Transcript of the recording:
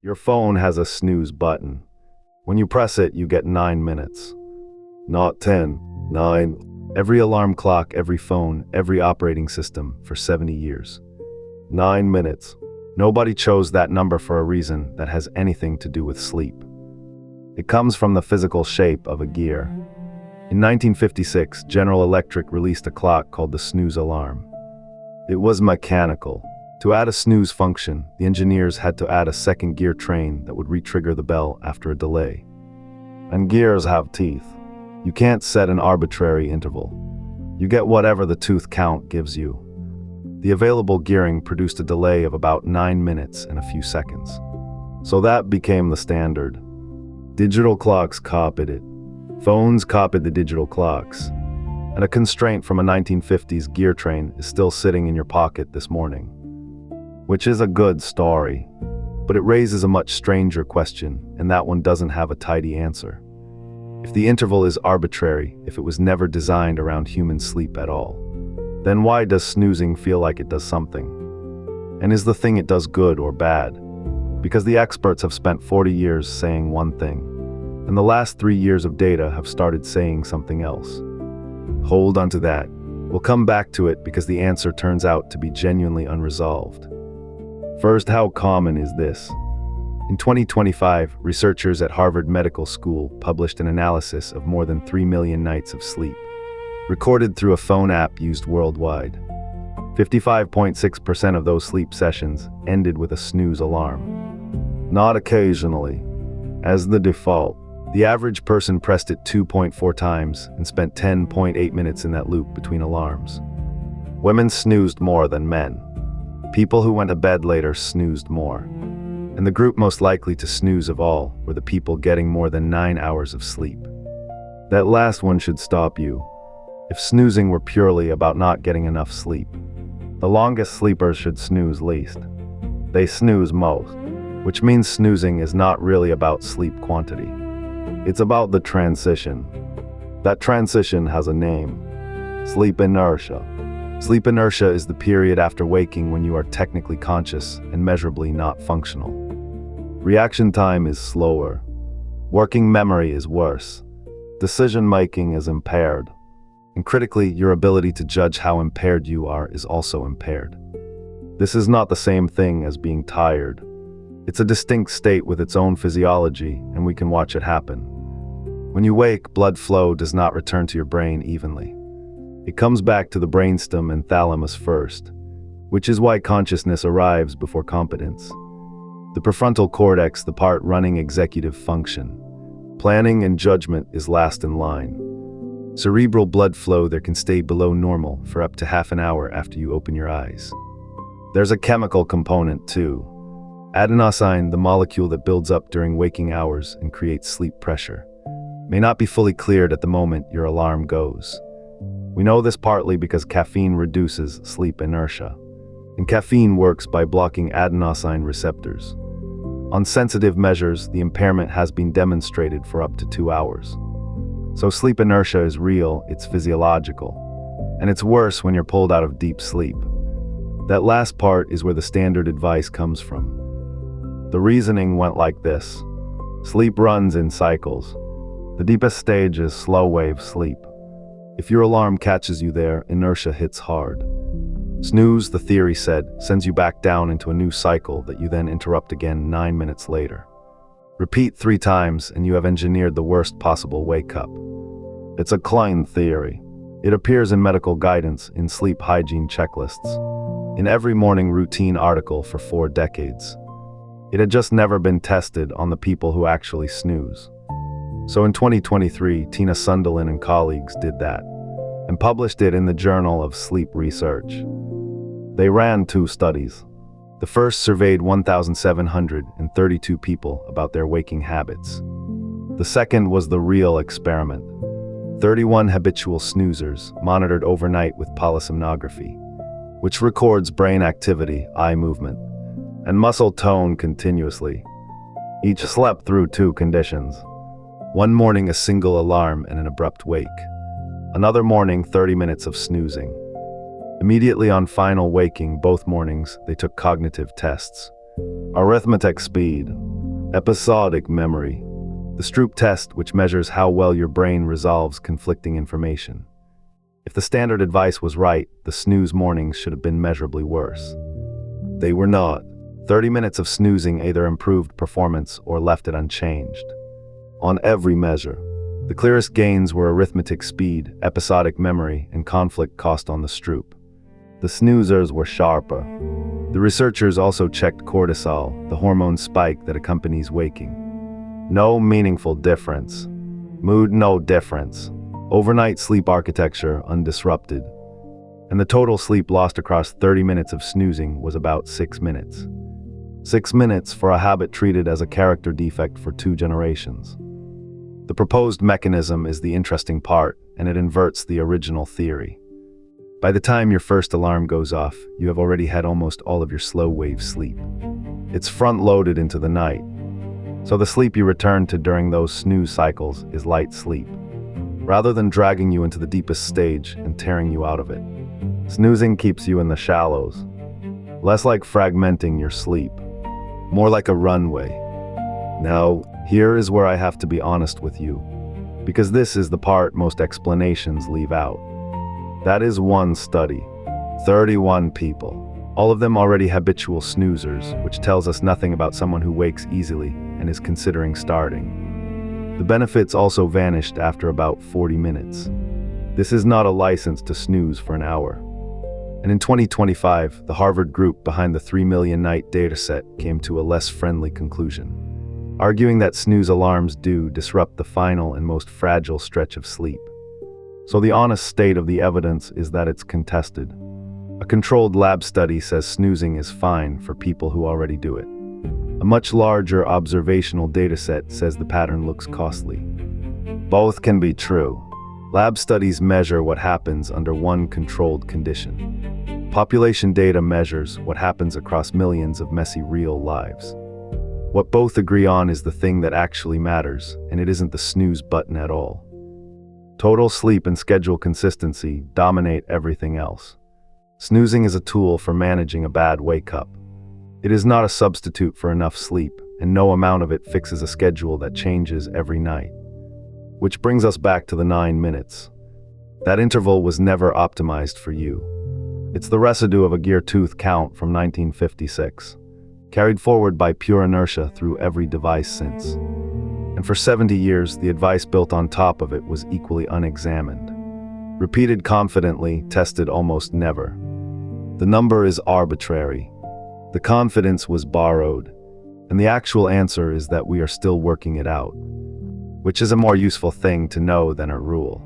Your phone has a snooze button. When you press it, you get 9 minutes. Not 10, 9. Every alarm clock, every phone, every operating system for 70 years. 9 minutes. Nobody chose that number for a reason that has anything to do with sleep. It comes from the physical shape of a gear. In 1956, General Electric released a clock called the Snooz-Alarm. It was mechanical. To add a snooze function, the engineers had to add a second gear train that would re-trigger the bell after a delay. And gears have teeth. You can't set an arbitrary interval. You get whatever the tooth count gives you. The available gearing produced a delay of about 9 minutes and a few seconds. So that became the standard. Digital clocks copied it. Phones copied the digital clocks. And a constraint from a 1950s gear train is still sitting in your pocket this morning. Which is a good story, but it raises a much stranger question, and that one doesn't have a tidy answer. If the interval is arbitrary, if it was never designed around human sleep at all, then why does snoozing feel like it does something? And is the thing it does good or bad? Because the experts have spent 40 years saying one thing, and the last 3 years of data have started saying something else. Hold on to that. We'll come back to it because the answer turns out to be genuinely unresolved. First, how common is this? In 2025, researchers at Harvard Medical School published an analysis of more than 3 million nights of sleep, recorded through a phone app used worldwide. 55.6% of those sleep sessions ended with a snooze alarm. Not occasionally. As the default, the average person pressed it 2.4 times and spent 10.8 minutes in that loop between alarms. Women snoozed more than men. People who went to bed later snoozed more. And the group most likely to snooze of all were the people getting more than 9 hours of sleep. That last one should stop you. If snoozing were purely about not getting enough sleep, the longest sleepers should snooze least. They snooze most, which means snoozing is not really about sleep quantity. It's about the transition. That transition has a name: sleep inertia. Sleep inertia is the period after waking when you are technically conscious and measurably not functional. Reaction time is slower. Working memory is worse. Decision-making is impaired. And critically, your ability to judge how impaired you are is also impaired. This is not the same thing as being tired. It's a distinct state with its own physiology, and we can watch it happen. When you wake, blood flow does not return to your brain evenly. It comes back to the brainstem and thalamus first, which is why consciousness arrives before competence. The prefrontal cortex, the part running executive function, planning and judgment, is last in line. Cerebral blood flow there can stay below normal for up to half an hour after you open your eyes. There's a chemical component too. Adenosine, the molecule that builds up during waking hours and creates sleep pressure, may not be fully cleared at the moment your alarm goes. We know this partly because caffeine reduces sleep inertia, and caffeine works by blocking adenosine receptors. On sensitive measures, the impairment has been demonstrated for up to 2 hours. So sleep inertia is real, it's physiological, and it's worse when you're pulled out of deep sleep. That last part is where the standard advice comes from. The reasoning went like this: sleep runs in cycles. The deepest stage is slow-wave sleep. If your alarm catches you there, inertia hits hard. Snooze, the theory said, sends you back down into a new cycle that you then interrupt again 9 minutes later. Repeat 3 times and you have engineered the worst possible wake-up. It's a Klein theory. It appears in medical guidance, in sleep hygiene checklists, in every morning routine article for 4 decades. It had just never been tested on the people who actually snooze. So in 2023, Tina Sundelin and colleagues did that, and published it in the Journal of Sleep Research. They ran 2 studies. The first surveyed 1,732 people about their waking habits. The second was the real experiment. 31 habitual snoozers monitored overnight with polysomnography, which records brain activity, eye movement, and muscle tone continuously. Each slept through 2 conditions. One morning, a single alarm and an abrupt wake. Another morning, 30 minutes of snoozing. Immediately on final waking, both mornings, they took cognitive tests. Arithmetic speed. Episodic memory. The Stroop test, which measures how well your brain resolves conflicting information. If the standard advice was right, the snooze mornings should have been measurably worse. They were not. 30 minutes of snoozing either improved performance or left it unchanged. On every measure, the clearest gains were arithmetic speed, episodic memory, and conflict cost on the Stroop. The snoozers were sharper. The researchers also checked cortisol, the hormone spike that accompanies waking. No meaningful difference. Mood, no difference. Overnight sleep architecture, undisrupted. And the total sleep lost across 30 minutes of snoozing was about 6 minutes. 6 minutes for a habit treated as a character defect for 2 generations. The proposed mechanism is the interesting part, and it inverts the original theory. By the time your first alarm goes off, you have already had almost all of your slow-wave sleep. It's front-loaded into the night, so the sleep you return to during those snooze cycles is light sleep, rather than dragging you into the deepest stage and tearing you out of it. Snoozing keeps you in the shallows, less like fragmenting your sleep, more like a runway. Now, here is where I have to be honest with you, because this is the part most explanations leave out. That is one study, 31 people, all of them already habitual snoozers, which tells us nothing about someone who wakes easily and is considering starting. The benefits also vanished after about 40 minutes. This is not a license to snooze for an hour. And in 2025, the Harvard group behind the 3 million night dataset came to a less friendly conclusion, arguing that snooze alarms do disrupt the final and most fragile stretch of sleep. So the honest state of the evidence is that it's contested. A controlled lab study says snoozing is fine for people who already do it. A much larger observational dataset says the pattern looks costly. Both can be true. Lab studies measure what happens under one controlled condition. Population data measures what happens across millions of messy real lives. What both agree on is the thing that actually matters, and it isn't the snooze button at all. Total sleep and schedule consistency dominate everything else. Snoozing is a tool for managing a bad wake-up. It is not a substitute for enough sleep, and no amount of it fixes a schedule that changes every night. Which brings us back to the 9 minutes. That interval was never optimized for you. It's the residue of a gear tooth count from 1956, carried forward by pure inertia through every device since. And for 70 years, the advice built on top of it was equally unexamined. Repeated confidently, tested almost never. The number is arbitrary. The confidence was borrowed. And the actual answer is that we are still working it out, which is a more useful thing to know than a rule.